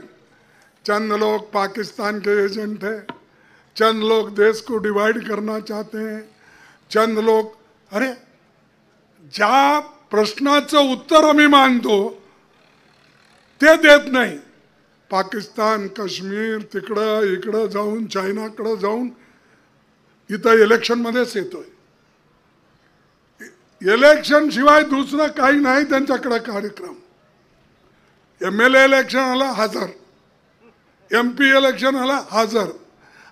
चंद लोग पाकिस्तान के एजेंट हैं, चंद लोग देश को डिवाइड करना चाहते हैं, चंद लोग, अरे ज्या प्रश्नाचं उत्तर आम्ही मानतो ते देत नाही. पाकिस्तान, काश्मीर, तिकडं इकडं जाऊन, चायनाकडं जाऊन इथं इलेक्शनमध्येच येतोय. इलेक्शन शिवाय दुसरं काही नाही त्यांच्याकडे कार्यक्रम. MLA इलेक्शन आला हजर, MP इलेक्शन आला हजर.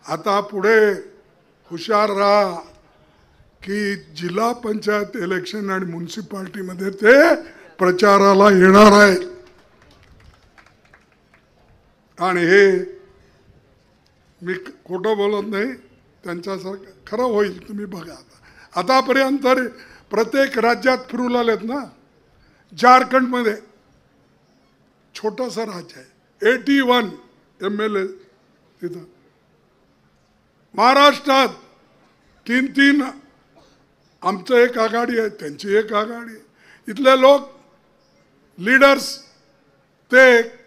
आता पुढे हुशार राहा की जिल्हा पंचायत इलेक्शन आणि म्युन्सिपाल्टीमध्ये ते प्रचाराला येणार आहेत. आणि हे मी खोटं बोलत नाही, त्यांच्यासारखं खरं होईल. तुम्ही बघा आतापर्यंत प्रत्येक राज्यात फिरून आलेत ना. झारखंडमध्ये छोटंसं राज्य आहे, 81 MLA तिथं. महाराष्ट्रात 3 आमचं एक आघाडी आहे, त्यांची एक आघाडी आहे. इथले लोक लीडर्स ते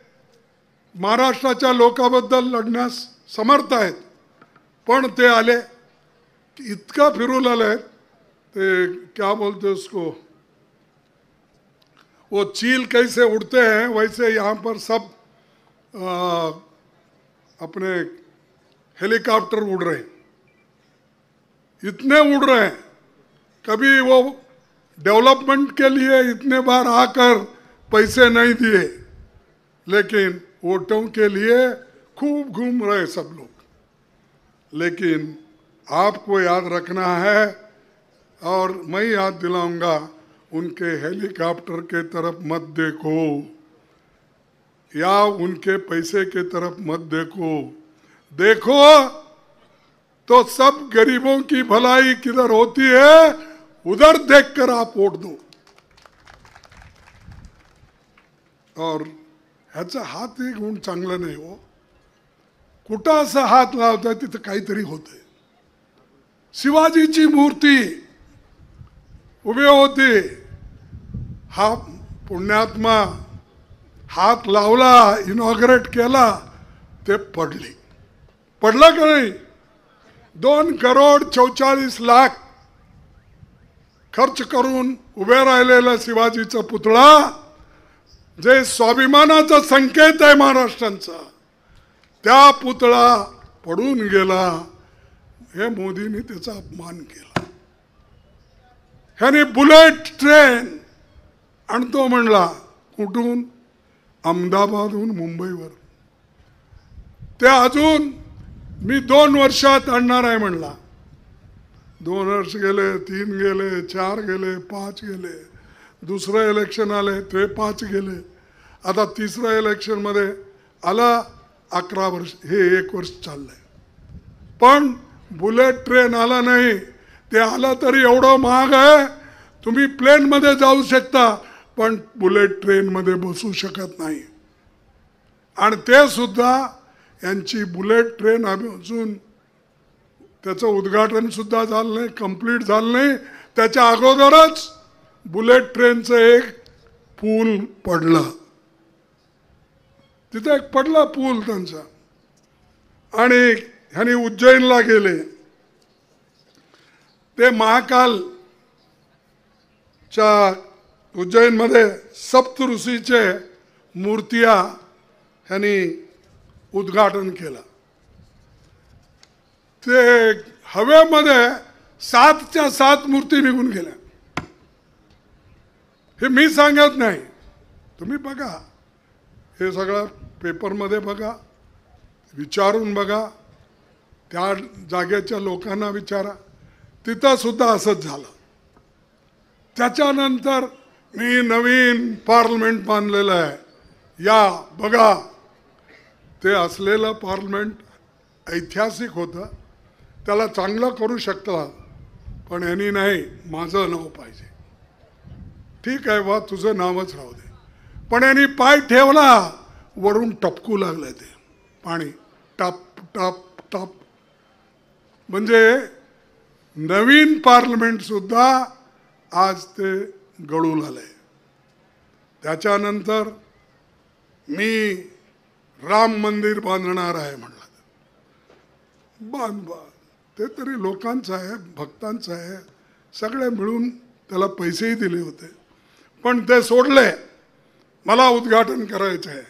महाराष्ट्राच्या लोकांबद्दल लढण्यास समर्थ आहेत. पण ते आले की इतका फिरून आले ते क्या बोलते उसको, वो चील कैसे उड़ते हैं वैसे यहाँ पर सब अपने हेलीकॉप्टर उड़ रहे हैं. इतने उड़ रहे हैं, कभी वो डेवलपमेंट के लिए इतने बार आकर पैसे नहीं दिए, लेकिन वोटों के लिए खूब घूम रहे सब लोग. लेकिन आपको याद रखना है, और मैं याद दिलाऊंगा, उनके हेलीकॉप्टर के तरफ मत देखो या उनके पैसे के तरफ मत देखो. देखो तो सब गरीबों की भलाई किधर होती है उधर देखकर आप वोट दो. और ह्याचा हात एक गुण चांगला नाही हो. कुठं असा हात लावताय तिथं काहीतरी होतंय. शिवाजीची मूर्ती उभी होती, हा पुण्यात्मा हात लावला, इनॉग्रेट केला, ते पडली. पडलं का नाही? 2,44,00,000 खर्च करून उभे राहिलेला शिवाजीचा पुतळा, जे स्वाभिमानाचा संकेत आहे महाराष्ट्राचा, त्या पुतळा पडून गेला. हे मोदींनी त्याचा अपमान केला. ह्याने बुलेट ट्रेन आणतो म्हणला, कुठून? अहमदाबादहून मुंबईवर. ते अजून मी 2 वर्षात आणणार आहे म्हणला. 2 वर्ष गेले, 3 गेले, 4 गेले, 5 गेले. दुसरं इलेक्शन आले ते 5 गेले. आता तिसरं इलेक्शन मध्ये आला 11 वर्ष, हे 1 वर्ष चाललंय. पण बुलेट ट्रेन आला नाही. ते आला तरी एवढं महाग आहे, तुम्ही प्लेन मध्ये जाऊ शकता पण बुलेट ट्रेन मध्ये बसू शकत नाही. आणि ते सुद्धा यांची बुलेट ट्रेन अजून त्याचं उद्घाटन सुद्धा झालं नाही, कंप्लीट झालं नाही. त्याच्या अगोदरच बुलेट ट्रेनचं एक पूल पडलं. तिथे एक पडला पूल त्यांचा. आणि ह्यानी उज्जैनला गेले. ते महाकालच्या उज्जैनमध्ये सप्तऋषीचे मूर्त्या ह्यानी उद्घाटन केलं. ते हवेमध्ये 7च्या 7 मूर्ती निघून गेल्या. हे मी सांगत नाही, तुम्ही बघा, हे सगळं पेपरमध्ये बघा, विचारून बघा, त्या जागेच्या लोकांना विचारा. तिथं सुद्धा असंच झालं. त्याच्यानंतर मी नवीन पार्लमेंट बांधलेलं आहे, या बघा. ते असलेलं पार्लमेंट ऐतिहासिक होतं, त्याला चांगलं करू शकता, पण यांनी नाही, माझं नाव पाहिजे. ठीक आहे बा, तुझं नावच राहू दे. पण यांनी पाय ठेवला, वरून टपकू लागलं ते पाणी, टप टप टप. म्हणजे नवीन पार्लमेंट सुद्धा आज ते गळू लागलंय. त्याच्यानंतर मी राम मंदिर बांधणार आहे म्हणलं. बांध ते तरी लोकांचं आहे, भक्तांचं आहे, सगळे मिळून त्याला पैसेही दिले होते, पण ते सोडले. मला उद्घाटन करायचं आहे.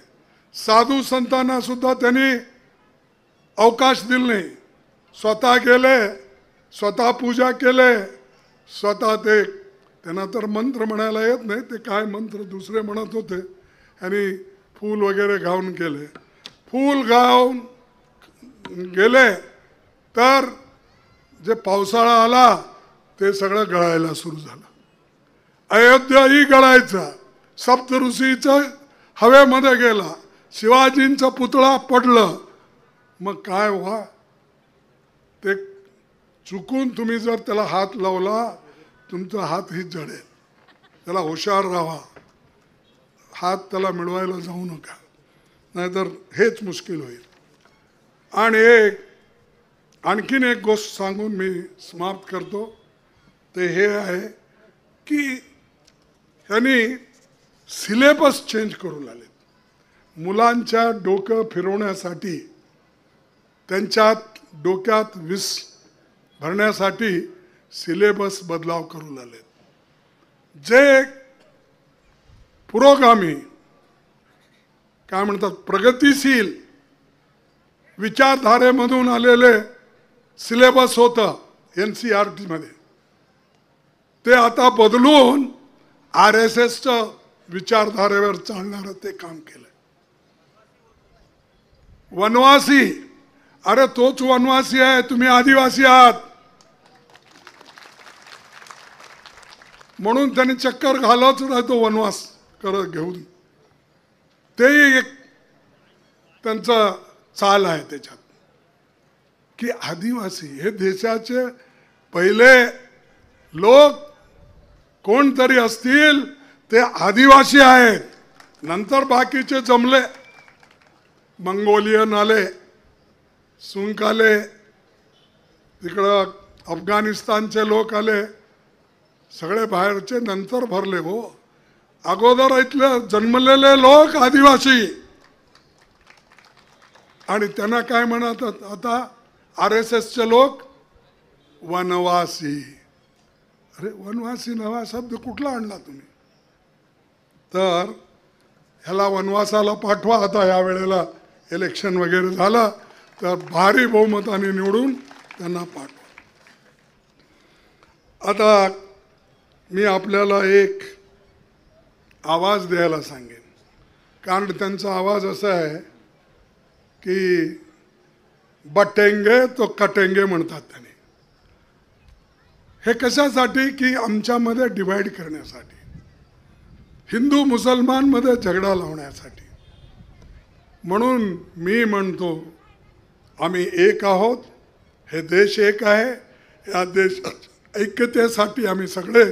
साधू संतांना सुद्धा त्यांनी अवकाश दिले नाही. स्वतः गेले, स्वतः पूजा केले, स्वतः ते त्यांना तर मंत्र म्हणायला येत नाही, ते काय मंत्र दुसरे म्हणत होते, आणि फूल वगैरे घालून केले. फूल घालून गेले तर जे पावसाळा आला ते सगळं गळायला सुरू झालं. अयोध्याही गळायचा, सप्तऋषीचं हवेमध्ये गेला, शिवाजींचा पुतळा पडलं. मग काय व्हा, ते चुकून तुम्ही जर त्याला हात लावला तुमचा हातही जळेल. त्याला हुशार राहा, हात त्याला मिळवायला जाऊ नका, नाहीतर हेच मुश्किल होईल. आणि आणखीन एक गोष्ट सांगून मी समाप्त करतो, ते हे आहे की त्यांनी सिलेबस चेंज करून आले. मुलांच्या डोकं फिरवण्यासाठी, त्यांच्यात डोक्यात विष भरण्यासाठी सिलेबस बदलाव करून आले. जे पुरोगामी काय म्हणतात, प्रगतिशील विचारधारेमधून आलेले सिलेबस होतं NCERT मध्ये, ते आता बदलून RSSच्या विचारधारेवर चालणारं ते काम केलं. वनवासी, अरे तोच वनवासी आहे, तुम्ही आदिवासी आहात म्हणून त्यांनी चक्कर घालत राहतो वनवास करत घेऊन. तेही एक त्यांचा चाल आहे त्याच्यात, की आदिवासी हे देशाचे पहिले लोक कोणतरी असतील ते आदिवासी आहेत. नंतर बाकीचे जमले, मंगोलियन आले, सुंक आले, तिकडं अफगाणिस्तानचे लोक आले, सगळे बाहेरचे नंतर भरले. हो, अगोदर इथले जन्मलेले लोक आदिवासी, आणि त्यांना काय म्हणतात आता RSSचे लोक वनवासी. अरे वनवासी नवा शब्द कुठला आणला तुम्ही? तर ह्याला वनवासाला पाठवा. आता या वेळेला इलेक्शन वगैरे झालं तर भारी बहुमताने निवडून त्यांना पाठवा. आता मी आपल्याला एक आवाज द्यायला सांगेन, कारण त्यांचा आवाज असा आहे की बटेंगे तो कटेंगे म्हणतात त्यांनी. हे कशासाठी, की आमच्यामध्ये डिवाइड करण्यासाठी, हिंदू मुसलमान मध्ये झगडा लावण्यासाठी. म्हणून मी म्हणतो आम्ही एक आहोत, हे देश एक आहे. या देश ऐक्यतेसाठी आम्ही सगळे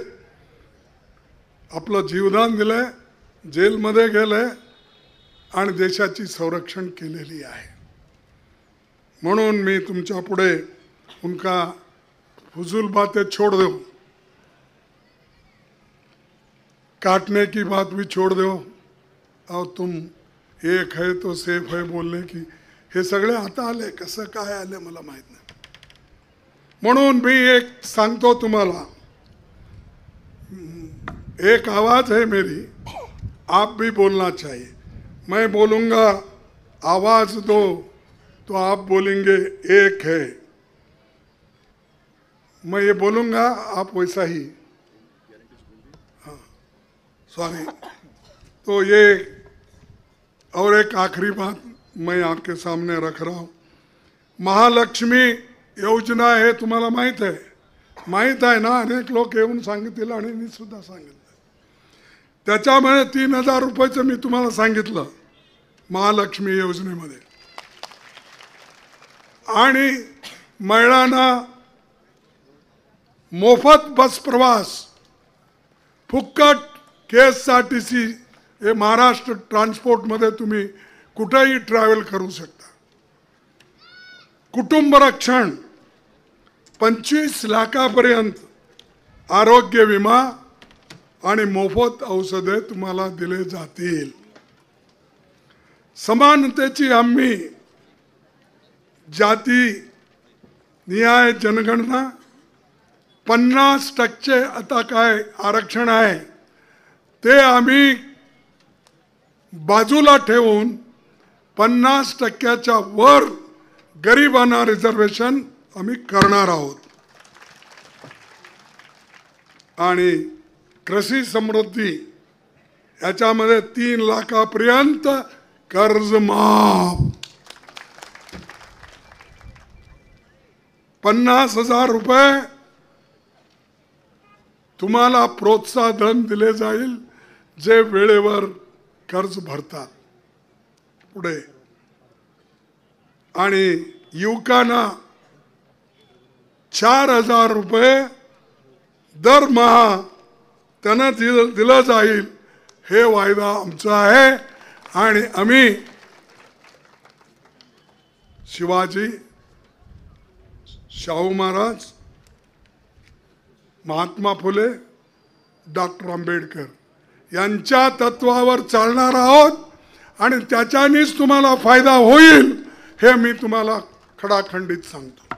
आपलं जीवदान दिलंय, जेलमध्ये गेले आणि देशाची संरक्षण केलेली आहे. म्हणून मी तुमच्या पुढे उनका फजूल बातें छोड़ दो, काटने की बात भी छोड़ दो, और तुम एक है तो सेफ है बोलने की, हे सगळे आता आले. कसं काय आले मला माहित नाही. म्हणून मी एक सांगतो तुम्हाला, एक आवाज है मेरी, आप भी बोलना चाहिए. मैं बोलूँगा आवाज दो तो आप बोलेंगे एक है. मैं ये बोलूँगा आप वैसा ही, हाँ सॉरी. तो ये और एक आखिरी बात मैं आपके सामने रख रहा हूँ. महालक्ष्मी योजना हे तुम्हाला माहीत आहे ना, अनेक लोक येऊन सांगितलं आणि मी सुद्धा सांगितलं. त्याच्यामुळे 3000 रुपयाचं मी तुम्हाला सांगितलं महालक्ष्मी योजनेमध्ये. आणि महिलांना मोफत बस प्रवास, फुक्कट KSRTC हे महाराष्ट्र ट्रान्सपोर्टमध्ये तुम्ही कुठेही ट्रॅव्हल करू शकता. कुटुंब रक्षण 25 लाखापर्यंत आरोग्य विमा आणि मोफत औषधे तुम्हाला दिले जातील. समानतेची हमी, जाती निहाय जनगणना, 50% आता काय आरक्षण आहे ते आम्ही बाजूला ठेवून 50%च्या वर गरिबांना रिझर्वेशन आम्ही करणार आहोत. आणि कृषी समृद्धी याच्यामध्ये 3 लाखापर्यंत कर्ज माफ, 50,000 रुपये तुम्हाला प्रोत्साहन दिले जाईल जे वेळेवर कर्ज भरतात. पुढे आणि युवकांना 4,000 रुपये दरमहा त्यांना दिलं जाईल. हे वायदा आमचा आहे. आणि आम्ही शिवाजी, शाहू महाराज, महात्मा फुले, डॉक्टर आंबेडकर यांच्या तत्वावर चालणार आहोत आणि त्याच्यानेच तुम्हाला फायदा होईल हे मी तुम्हाला खडाखंडित सांगतो.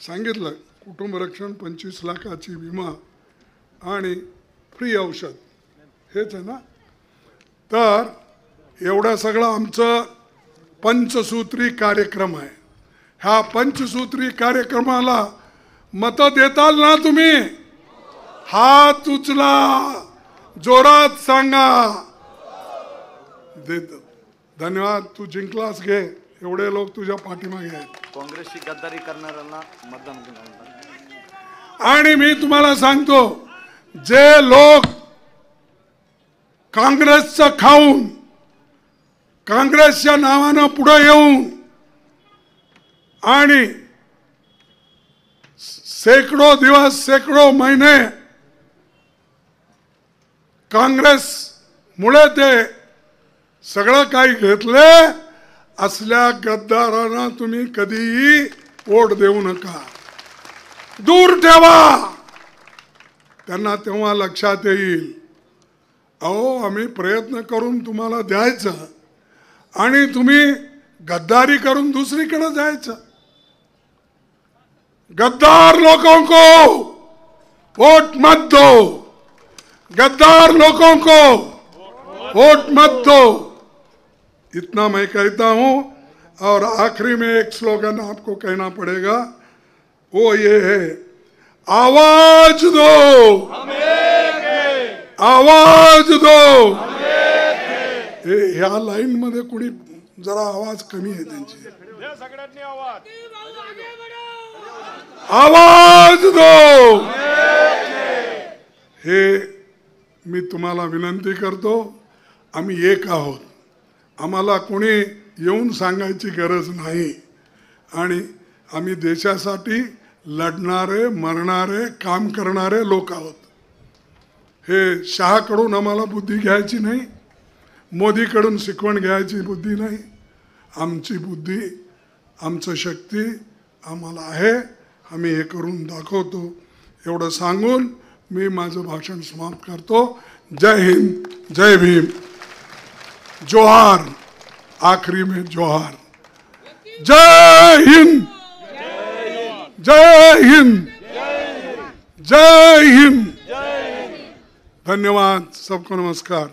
सांगितलं कुटुंब रक्षण, 25 लाखाची विमा आणि फ्री औषध, हेच आहे ना. तर एवढं सगळं आमचं पंचसूत्री कार्यक्रम आहे. ह्या पंचसूत्री कार्यक्रमाला मत देताल ना तुम्ही? हात उचला, जोरात सांगा. देत. धन्यवाद. तू जिंकलास, घे. एवढे लोक तुझ्या पाठीमागे आहेत. काँग्रेसची गद्दारी करणाऱ्यांना मतदान करणार. आणि मी तुम्हाला सांगतो, जे लोक काँग्रेसचं खाऊन काँग्रेसच्या नावानं पुढे येऊन आणि शेकडो दिवस, शेकडो महिने काँग्रेस मुळे ते सगळं काही घेतले, असल्या गद्दारांना तुम्ही कधीही वोट देऊ नका. दूर ठेवा. त्यांना तेव्हा लक्षात येईल, अहो आम्ही प्रयत्न करून तुम्हाला द्यायचं आणि तुम्ही गद्दारी करून दुसरीकडे जायचं. गद्दार लोगों को वोट मत दो, गद्दार लोगों को वोट मत दो. इतना मैं कहता हूं. और आखिरी में एक स्लोगन आपको कहना पड़ेगा, वो ये है, आवाज दो, आवाज दो. ह्या लाईन मध्ये कुणी जरा आवाज कमी आहे त्यांची. आवाज दो. हे मी तुम्हाला विनंती करतो. आम्ही एक आहोत. आम्हाला कोणी येऊन सांगायची गरज नाही. आणि आम्ही देशासाठी लढणारे, मरणारे, काम करणारे लोक आहोत. हे शहाकडून आम्हाला बुद्धी घ्यायची नाही, मोदीकडून शिकवण घ्यायची बुद्धी नाही. आमची बुद्धी, आमचं शक्ती आम्हाला आहे. आम्ही हे करून दाखवतो. एवढं सांगून मी माझं भाषण समाप्त करतो. जय हिंद, जय भीम, जोहार. आखिरी में जोहार. जय हिंद, जय हिंद, जय हिंद. धन्यवाद. सबको नमस्कार.